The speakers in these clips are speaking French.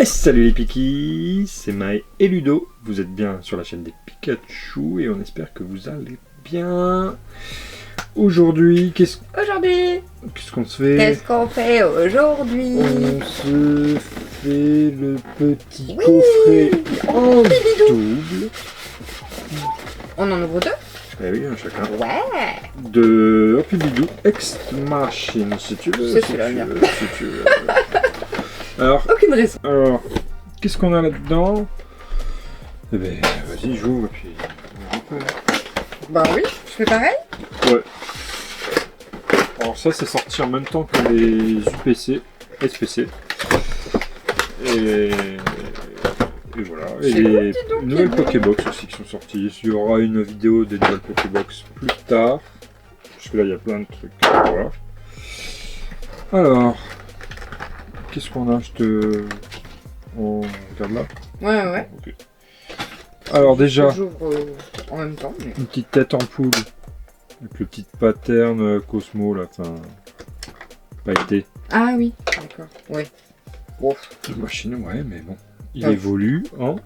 Salut les Pikis, c'est Maë et Ludo, vous êtes bien sur la chaîne des Pikachu et on espère que vous allez bien. Aujourd'hui, qu'est-ce qu'on se fait? Qu'est-ce qu'on fait aujourd'hui? On se fait le petit coffret en double. On en ouvre deux? Eh oui, un chacun. Ouais. De Hopi Bidou Ex Machine, si tu veux. C'est celui-là, bien. Si tu veux. Alors, Aucune raison. Alors, qu'est-ce qu'on a là-dedans? Eh ben, vas-y, j'ouvre et puis... Bah oui, je fais pareil. Ouais. Alors ça, c'est sorti en même temps que les UPC, SPC. Et voilà. Et les nouvelles Pokébox aussi qui sont sorties. Il y aura une vidéo des nouvelles Pokébox plus tard. Parce que là, il y a plein de trucs. Voilà. Alors... Qu'est-ce qu'on a? On regarde là? Ouais. Okay. Alors déjà, j'ouvre en même temps. Mais... une petite tête en poule. Avec le petit pattern Cosmo là, enfin... pailleté. Ah oui, d'accord, ouais. Oh, une machine, ouais, mais bon. Il évolue en...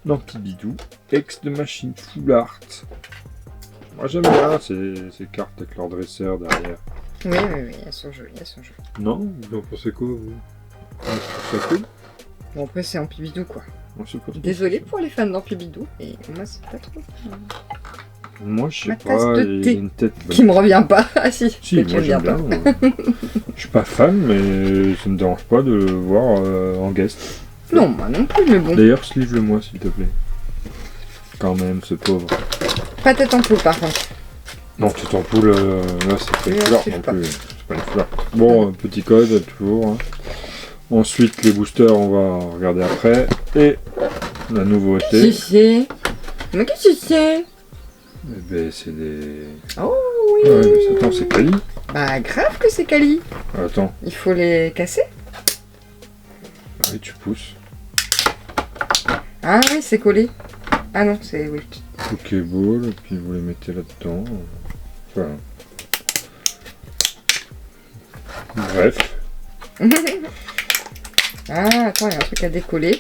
Petit bidou. Ex de machine full art. Moi j'aime bien ces cartes avec leur dresseur derrière. Oui, elles sont jolies, Non? Vous en pensez quoi, vous? Ça cool? Bon, après, c'est Ampibidou, quoi. Désolé pour les fans d'Ampibidou, et moi, c'est pas trop... Moi, je sais Ma pas, tasse de il y a thé. une tête... Qui me revient pas. Ah si, Si, moi j'aime bien. Je suis pas fan, mais ça me dérange pas de le voir en guest. Non, moi non plus, mais bon. D'ailleurs, sleeve-le-moi, s'il te plaît. Quand même, ce pauvre. Pas tête en poule, par contre. Non, tête en poule, là, c'est pas une fleur non plus. C'est pas une fleur. Bon, petit code, toujours. Hein. Ensuite, les boosters, on va regarder après. Et la nouveauté. Qu'est-ce que c'est? Mais qu'est-ce que c'est? Eh ben, c'est des... Oh oui. Ouais, mais attends, c'est Kali. Bah, grave que c'est Kali. Attends. Il faut les casser. Ah oui, tu pousses. Ah oui, c'est collé. Ah non, c'est... oui. Pokéball, et puis vous les mettez là-dedans. Voilà. Bref. Ah, attends, il y a un truc à décoller.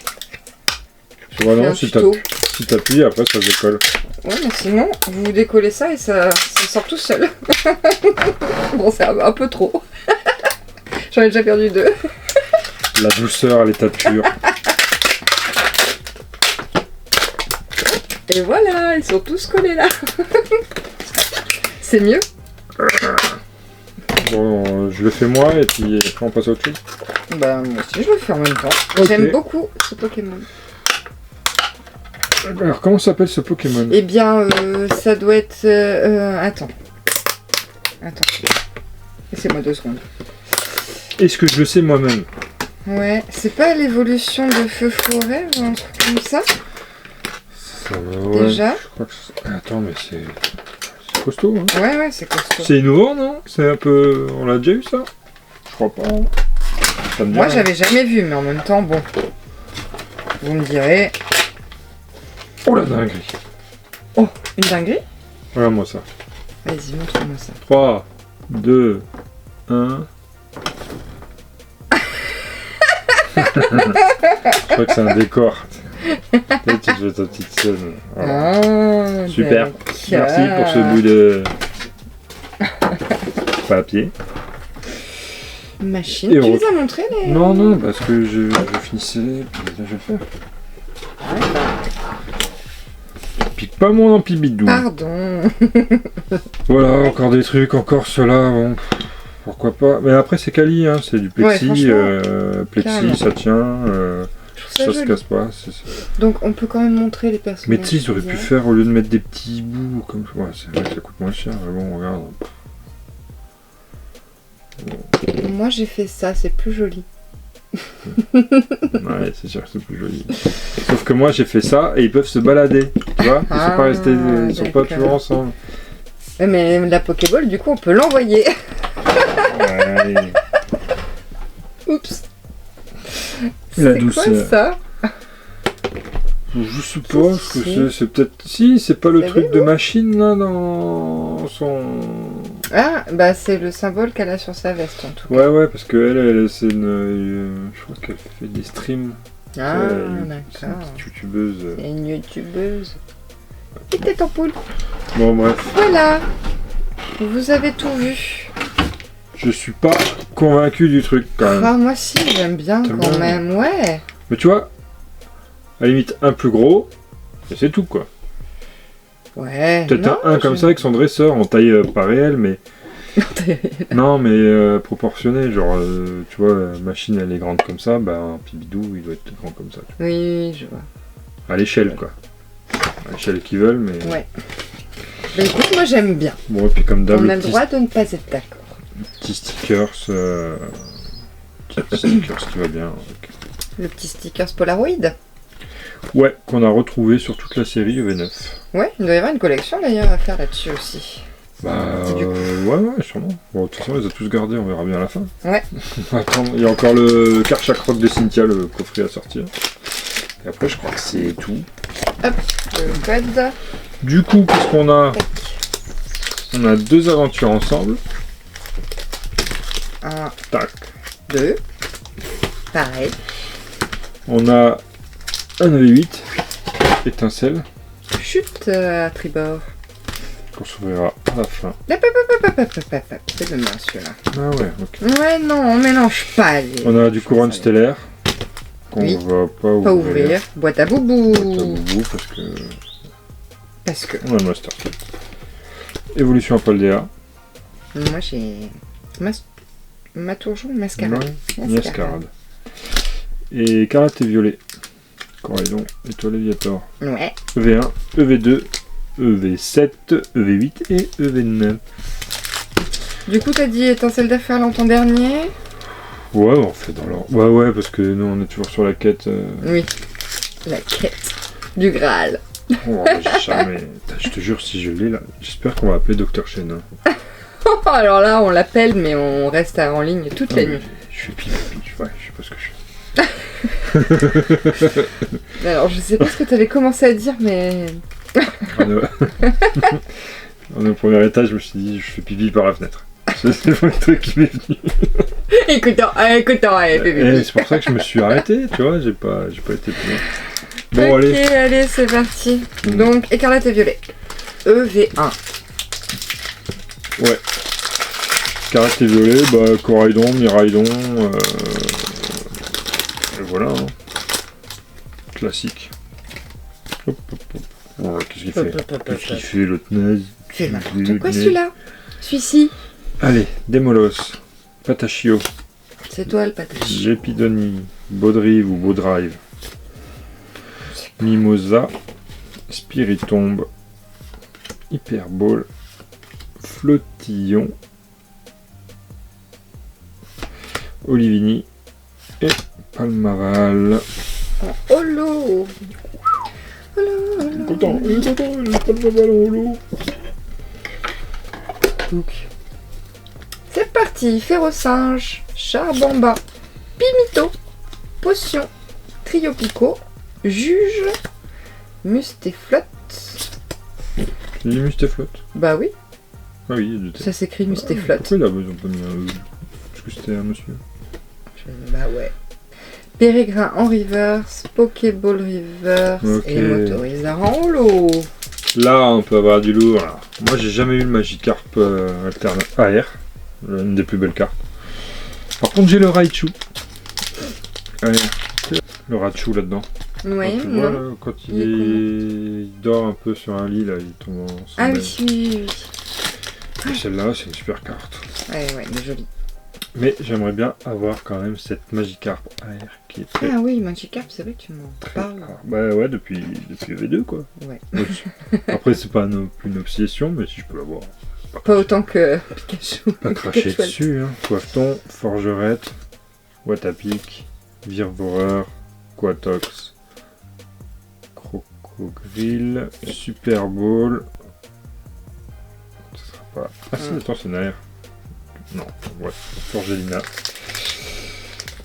Voilà, si t'appuies, après ça décolle. Ouais, mais sinon, vous décollez ça et ça sort tout seul. Bon, c'est un peu trop. J'en ai déjà perdu deux. La douceur à l'état pur. Et voilà, ils sont tous collés là. C'est mieux. Bon, je le fais moi et puis après on passe à autre chose. Bah, moi aussi je le fais en même temps. Okay. J'aime beaucoup ce Pokémon. Alors, comment s'appelle ce Pokémon? Eh bien, ça doit être... Attends. Laissez-moi 2 secondes. Est-ce que je le sais moi-même? Ouais, c'est pas l'évolution de Feu Forêt ou un truc comme ça? Ouais, déjà? Je crois que attends, mais c'est costaud, hein? Ouais, c'est costaud. C'est innovant, non? C'est un peu... On l'a déjà eu, ça? Je crois pas. Ça me dit Moi, rien. j'avais jamais vu, mais en même temps, bon. Vous me direz... Oh la dinguerie! Oh, une dinguerie? Regarde-moi ça. Vas-y, montre-moi ça. 3, 2, 1... Je crois que c'est un décor. Peut-être que tu fais ta petite scène. Voilà. Oh, Super. d'accord. Merci pour ce bout de papier. Machine. Et Tu les as montrés les... Non, parce que je finissais. Puis là, je vais le faire. Pique pas mon Ampibidou. Pardon. Voilà, encore des trucs, encore cela. Bon, pourquoi pas. Mais après, c'est Kali, hein. C'est du plexi. Plexi, carrément. ça tient. Ça se joli. casse pas. Donc on peut quand même montrer les personnages. Mais tu sais, ils auraient pu faire, au lieu de mettre des petits bouts comme ça. Ouais, c'est vrai que ça coûte moins cher, mais bon, regarde. Moi j'ai fait ça, c'est plus joli. Ouais, c'est sûr que c'est plus joli. Sauf que moi, j'ai fait ça et ils peuvent se balader. Tu vois? Ils sont pas restés, ils sont pas toujours ensemble. Ouais, mais la Pokéball, du coup, on peut l'envoyer. Ouais. Oups. La C'est douceur. quoi ça? Je sais pas ce que c'est. C'est peut-être. Si, c'est pas le Vous truc savez, de vous machine là dans son. Ah, bah c'est le symbole qu'elle a sur sa veste en tout cas. Ouais, parce que elle c'est une... je crois qu'elle fait des streams. Ah, C'est une d'accord. petite youtubeuse. C'est une youtubeuse. Et tête en poule. Bon, bref. Voilà. Vous avez tout vu. Je suis pas convaincu du truc, quand même. Ah, moi si, j'aime bien T'aimes quand bien même, ouais. Mais tu vois, à la limite, un plus gros, et c'est tout, quoi. Ouais. Peut-être non, un comme ça avec son dresseur, en taille pas réelle, mais... Non, mais proportionné, genre, tu vois, la machine elle est grande comme ça, bah un pibidou il doit être grand comme ça. Tu Oui, je vois. vois. À l'échelle, quoi. À l'échelle qu'ils veulent, mais... Ouais. Bah écoute, moi j'aime bien. Bon, et puis comme d'hab, On a le le petit, droit de ne pas être d'accord. petit stickers... petit stickers qui va bien. avec- Le petit stickers Polaroid. Ouais, qu'on a retrouvé sur toute la série EV9. Ouais, il doit y avoir une collection d'ailleurs à faire là-dessus aussi. Bah, Du coup. ouais, sûrement. Bon, de toute façon, on les a tous gardés, on verra bien à la fin. Ouais. Attends, il y a encore le Karchak Rock de Cynthia, le coffret à sortir. Et après, je crois que c'est tout. Le code. Du coup, qu'est-ce qu'on a? Tac. On a 2 aventures ensemble. 1, Tac. 2. Pareil. On a un EV8, étincelle, Chute à tribord. qu'on s'ouvrira à la fin. C'est le mien celui-là. Ah ouais, ok. Ouais, non, on mélange pas les. On a du couronne stellaire, qu'on Oui. va pas ouvrir. Pas ouvrir. Boîte à boubou. Boubou, parce que Parce que on a le Master Kit. Évolution à Paldea. moi j'ai. Maturjon, mascarade. Ouais, Niascarade. Et Écarlate et Violet. Coraillon, Étoile Aviator. Ouais. EV1, EV2, EV7, EV8 et EV9. Du coup, t'as dit étincelle d'affaires l'an dernier. Ouais, on fait dans l'ordre. Ouais, parce que nous on est toujours sur la quête. Oui. La quête du Graal. Oh, j'ai jamais. Je te jure, si je l'ai là, j'espère qu'on va appeler Dr. Shen. Hein. Alors là, on l'appelle, mais on reste en ligne toute la nuit. Je suis pipi, ouais, je sais pas ce que je fais. Alors, je sais pas ce que t'avais commencé à dire, mais. On est au premier étage, je me suis dit, je fais pipi par la fenêtre. C'est le truc qui m'est venu. écoutons, allez, bébé. Et c'est pour ça que je me suis arrêté, tu vois, j'ai pas été plus loin. Bon, Ok, allez. allez, c'est parti. Donc, écarlate et violet. EV1. Ouais. Carrette et violet, bah, Coraidon, Miraidon, et voilà. Hein. Classique. Hop. Oh, qu'est-ce qu'il fait? Qu'est-ce qu'il fait, l'autre naze? C'est n'importe quoi celui-là. Celui-ci. Allez, Démolos, Patachio, C'est toi le patache. Gépidonie, Baudrive ou Baudrive, Mimosa, Spiritombe, Hyperball, Flottillon, Olivini et Palmaval. Holo. Content, Palmaval en holo. Donc, c'est parti. Férocinge, Charbamba, Pimito, Potion, Trio Pico, Juge, Mustéflotte. Il y a Mustéflotte. Bah oui, Ah oui, il y a deux têtes. ça s'écrit Mustéflotte. Pourquoi là, ils ont pas mis un E? Parce que c'était un monsieur. Bah ouais. Pérégrine en reverse, Pokéball reverse Ok. et Motorizard en holo. Là, on peut avoir du lourd. Là. Moi, j'ai jamais eu le Magikarp alterne AR, l'une des plus belles cartes. Par contre, j'ai le Raichu. AR. Le Raichu là-dedans. Oui, Quand tu vois, non. là, quand Il est il dort un peu sur un lit, là, il tombe en Ah sommeil. oui. Et celle-là, c'est une super carte. Ouais, mais joli. Mais j'aimerais bien avoir quand même cette Magikarp AR qui est très, Ah oui, Magikarp, c'est vrai que tu m'en très parles. rare. Bah ouais, depuis V2 quoi. Ouais. Après, c'est pas plus une obsession, mais si je peux l'avoir. Pas autant que Pikachu. Pas cracher Pikachu. dessus, hein. Coiffeton, Forgerette, Watapic, Virvoreur, Quatox, Crocogrill, Super Ball. Ça sera pas. Ah si, attends, c'est Nair. Non, ouais, Forgelina.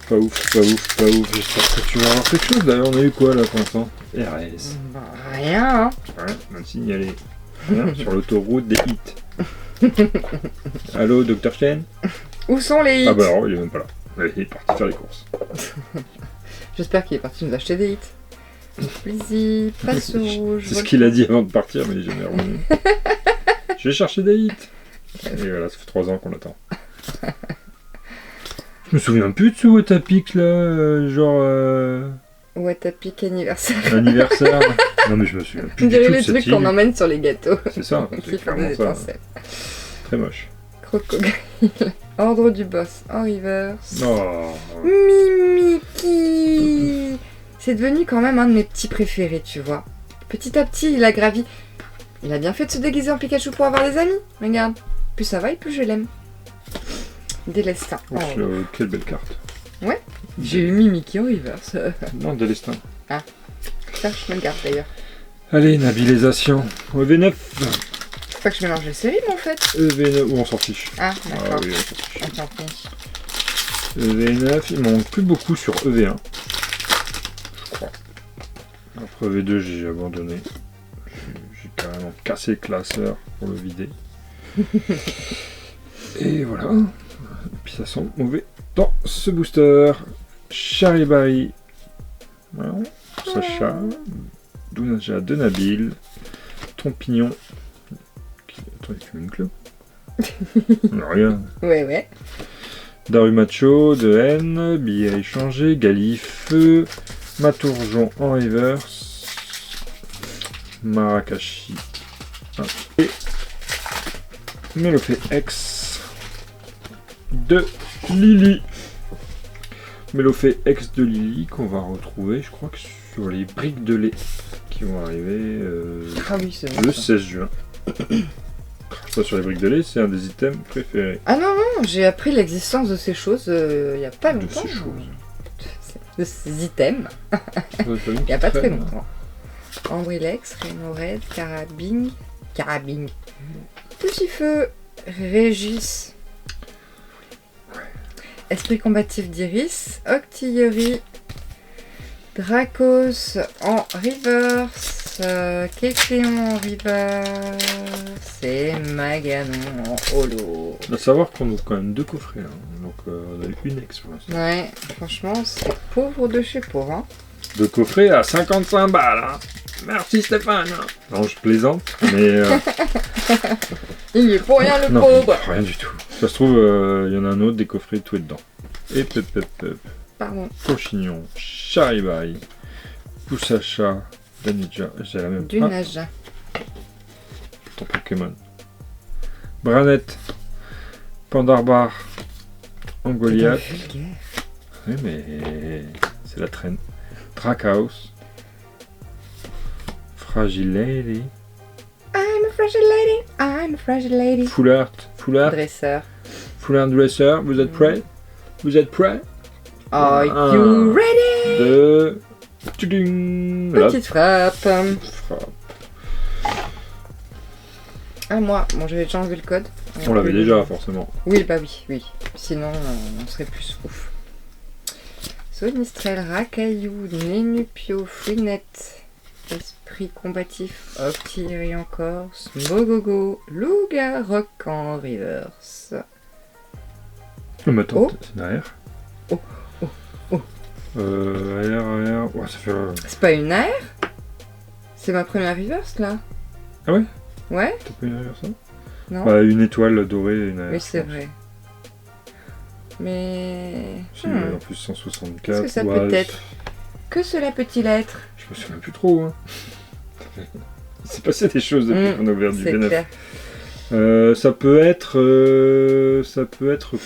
Pas ouf. J'espère que tu vas avoir quelque chose. D'ailleurs, on a eu quoi là pour l'instant? RS. Bah, rien, hein. Ouais, on a signalé. Hein, sur l'autoroute des hits. Allô, Dr. Chen? Où sont les hits? Ah bah alors, il est même pas là. Il est parti faire les courses. J'espère qu'il est parti nous acheter des hits. Plaisir, passe rouge. C'est ce qu'il a dit avant de partir, mais il est jamais revenu. Je vais chercher des hits. Et voilà, ça fait 3 ans qu'on l'attend. Je me souviens plus de ce What a Pic là, genre... What a Pic anniversaire. Anniversaire. Non mais je me souviens plus On du dirait tout de les cette trucs qu'on île. emmène sur les gâteaux. C'est ça, Qui c'est font clairement des ça. étincelles. Très moche. Crocodile. Ordre du boss en reverse. Oh. Mimiki. C'est devenu quand même un de mes petits préférés, tu vois. Petit à petit, il a gravi. Il a bien fait de se déguiser en Pikachu pour avoir des amis. Regarde. Plus ça va et plus je l'aime. Délestin. Oh, quelle belle carte. J'ai eu Mimiki en reverse. Non, Délestin. Ça, je me le garde d'ailleurs. Allez, nabilisation. EV9. Faut pas que je mélange les séries, mais en fait. EV9. Ou on s'en fiche. Ah, Ah d'accord. oui, on s'en fiche. Attends, fiche. EV9, il manque plus beaucoup sur EV1. Je crois. Après EV2, j'ai abandonné. J'ai carrément cassé le classeur pour le vider. Et voilà. Et puis ça sent mauvais dans ce booster. Charibari. Voilà. Sacha. Dounaja de Nabil. Trompignon. Attends, il fume une clope. Non, rien. Ouais. Darumacho de N, billet à échanger, Galifeu, Matourjon en reverse, Marakashi, et Mélofée X de Lily. Mélofée X de Lily qu'on va retrouver, je crois que sur les briques de lait qui vont arriver Ah oui, c'est bon. le ça. 16 juin. Ça sur les briques de lait, c'est un des items préférés. Ah non, j'ai appris l'existence de ces choses il y a pas De longtemps. ces choses. De ces items. Il y a pas très longtemps. Ambrilex, Reno Red, Carabing. Petit Feu, Régis. Esprit combatif d'Iris, Octillerie, Dracos en reverse, Kécléon en reverse et Maganon en holo. On va savoir qu'on ouvre quand même 2 coffrets là. Donc on a eu une ex pour l'instant. Ouais, franchement, c'est pauvre de chez pauvre. Hein. 2 coffrets à 55 balles. Hein. Merci Stéphane. Non, je plaisante, mais. Il y est pour rien le non, pauvre. rien du tout. Ça se trouve, il y en a un autre, des coffrets tout est dedans. Et pep. Pardon. Cochignon, Charibai, Poussacha, Danija, j'ai la même. Du Ah, nage. ton Pokémon. Branette, Pandarbar, Angoliath. Vulgaire. Oui, mais c'est la traîne. Drakaos. Fragile Lady. I'm a fragile lady. I'm a fragile lady. Full Art. Dresseur. Full Art Dresser. Vous êtes prêts? Vous êtes prêts? Are Un, you ready? 2. Tudung. Là, Petite frappe. frappe. Ah, moi, bon, j'avais déjà enlevé le code. On l'avait déjà, forcément. Oui, bah oui. Sinon, on serait plus ouf. Sonistrel, Racaillou, Nénupio, Fouinette, Esprit combatif, Octillerie encore, Smogogo, Louga, Rock en reverse. Oh, mais attends, Oh. c'est derrière. Oh. Arrière. Ouais, ça fait. C'est pas une AR? C'est ma première reverse là. Ah ouais? Ouais? T'as pas une arrière ça? Non? Bah, une étoile dorée et une arrière. Oui, c'est vrai. Mais. Si, en plus 164. Qu'est-ce que ça ouais, peut être? Que cela peut-il être? Je me souviens plus trop. Hein. Il s'est passé des choses depuis qu'on a ouvert du C'est bénéf. clair. Ça peut être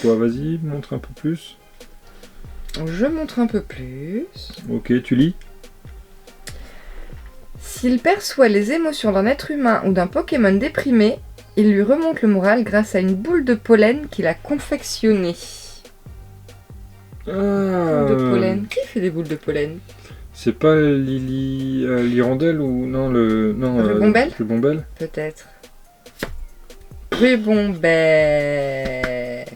quoi? Vas-y, montre un peu plus. Je montre un peu plus. Ok, tu lis. S'il perçoit les émotions d'un être humain ou d'un Pokémon déprimé, il lui remonte le moral grâce à une boule de pollen qu'il a confectionnée. Boule de pollen. Qui fait des boules de pollen? C'est pas Lily l'hirondelle ou non le Rubombelle Rubombelle. Peut-être. Rubombelle.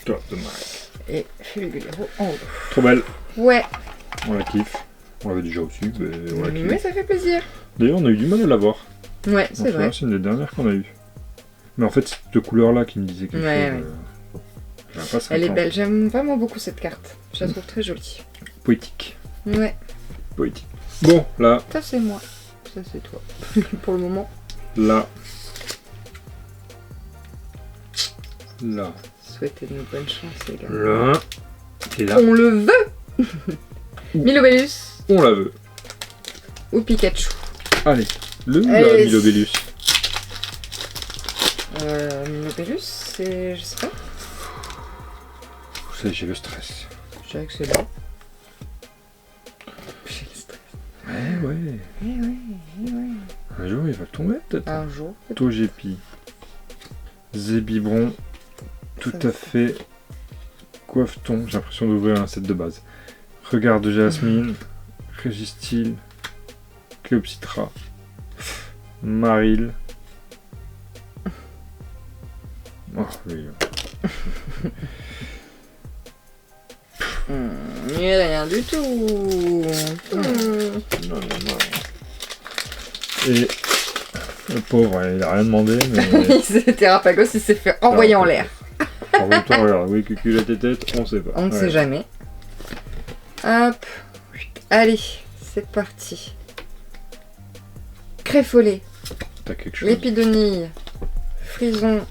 Drop the mic. Et Fulgulero en haut. Trop belle. Ouais, On la kiffe. On l'avait déjà aussi, mais on la mais kiffe. ça fait plaisir. D'ailleurs, on a eu du mal à l'avoir. Ouais, c'est Enfin, vrai. c'est une des dernières qu'on a eues. Mais en fait, c'est cette couleur-là qui me disait quelque Ouais, chose. J'aime pas Elle est 50. belle, j'aime vraiment beaucoup cette carte. Je la trouve très jolie. Poétique. Ouais, Poétique. Bon, là, ça c'est moi. Ça c'est toi. Pour le moment. là. Là. Souhaitez-nous bonne chance, les gars. Là. Et là. On le veut. Milobellus On la veut. ou Pikachu. Allez. Le ou Allez. la Milobellus? Milobellus, c'est... je sais pas. J'ai le stress. Je dirais que c'est là. J'ai le stress. Ouais. Eh ouais. Un jour, il va tomber, peut-être. Un jour. Togepi. Zébibron. Tout Ça, à fait. Coiffeton. J'ai l'impression d'ouvrir un set de base. Regard de Jasmine. Régistil. Cléopsitra. Maril. Oh, lui. Mais rien du tout. Non. Et le pauvre, il a rien demandé, mais. Terrapagos, il s'est fait envoyer en l'air. En même temps, regarde, oui, cucul à tes têtes, on sait pas. On ne sait jamais. Hop. Allez, c'est parti. Créfollet, T'as quelque chose. Lépidonille, Frison,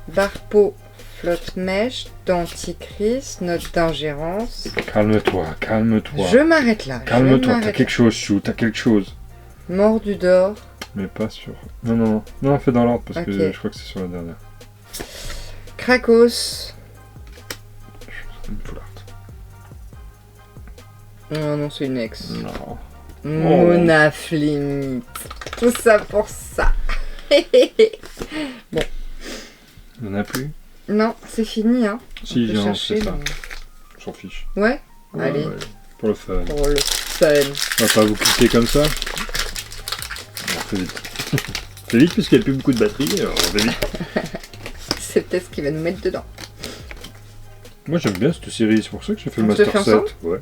Barpeau, Flotte-Mèche, Denticris, Note d'ingérence. Calme-toi. Je m'arrête là. Calme-toi, t'as quelque chose, Chou, t'as quelque chose. Mordu d'or, Mais pas sur. Non, fais dans l'ordre parce que Ok. je crois que c'est sur la dernière. Krakos. Une foulard. Non, c'est une ex. Non. Monaflimite. Tout ça pour ça. Il n'y en a plus. Non, c'est fini, hein. Si, On peut j'ai chercher, fait ça. mais- On s'en fiche. Ouais, allez. Ouais. Pour le fun. Pour le fun. On va pas vous quitter comme ça. Alors, fais vite. Fais vite puisqu'il n'y a plus beaucoup de batterie. Alors, fais vite. C'est peut-être ce qu'il va nous mettre dedans. Moi j'aime bien cette série, c'est pour ça que j'ai fait le On se le Master fait 7. ensemble Ouais.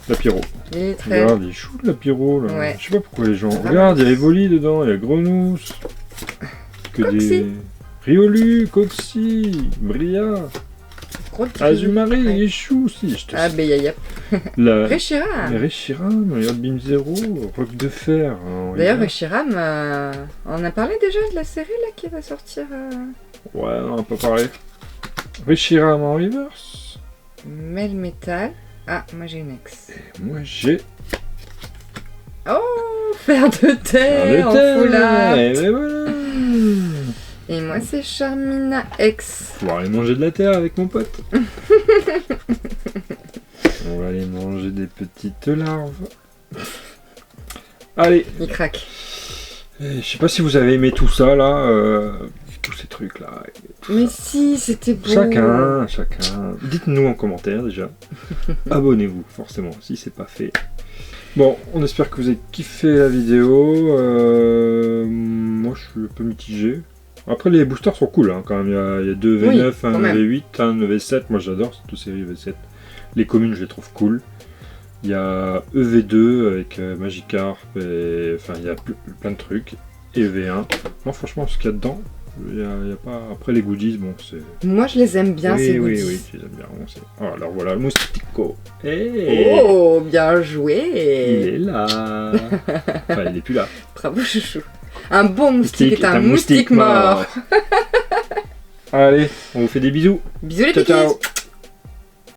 La Pyro. Il est très... Regarde, il est chou de la Pyro là. Ouais. Je sais pas pourquoi les gens. Ah. Regarde, il y a Evoli dedans, il y a Grenousse. Que Coxy. des. Riolu, Coxy, Bria, Gros de Azumarill, Ouais. il est chou aussi. Je te Ah, ben y'a. La. Reshiram. Reshiram, regarde Bim Zero, Roc de Fer. hein, D'ailleurs, regarde. Reshiram, on a parlé déjà de la série là qui va sortir. Ouais, on n'a pas parlé. Reshiram en reverse. Melmetal. Ah, moi j'ai une ex. Et moi j'ai. Oh, fer de terre en terre. foulard. Et ben voilà. Et moi c'est Charmina X. On va aller manger de la terre avec mon pote. On va aller manger des petites larves. Allez. Il craque. Je sais pas si vous avez aimé tout ça là, tous ces trucs là. Mais si, c'était beau. Chacun. Dites-nous en commentaire déjà. Abonnez-vous forcément si c'est pas fait. Bon, on espère que vous avez kiffé la vidéo. Moi je suis un peu mitigé. Après les boosters sont cool hein, quand même. Il y a deux V9, Oui, un quand même. V8, un V7. Moi j'adore cette série V7. Les communes je les trouve cool. Il y a EV2 avec Magikarp, et... enfin il y a plein de trucs. Et V1. Non franchement ce qu'il y a dedans, il y a pas... Après les goodies, bon c'est... Moi je les aime bien ces goodies. Oui, je les aime bien. Bon, oh, alors voilà, le Moustico. Hey, Oh, bien il joué. est là. Enfin il est plus là. Bravo chouchou. Un bon moustique est un moustique moustique mort. Allez, on vous fait des bisous. Bisous les Ciao, petits. ciao.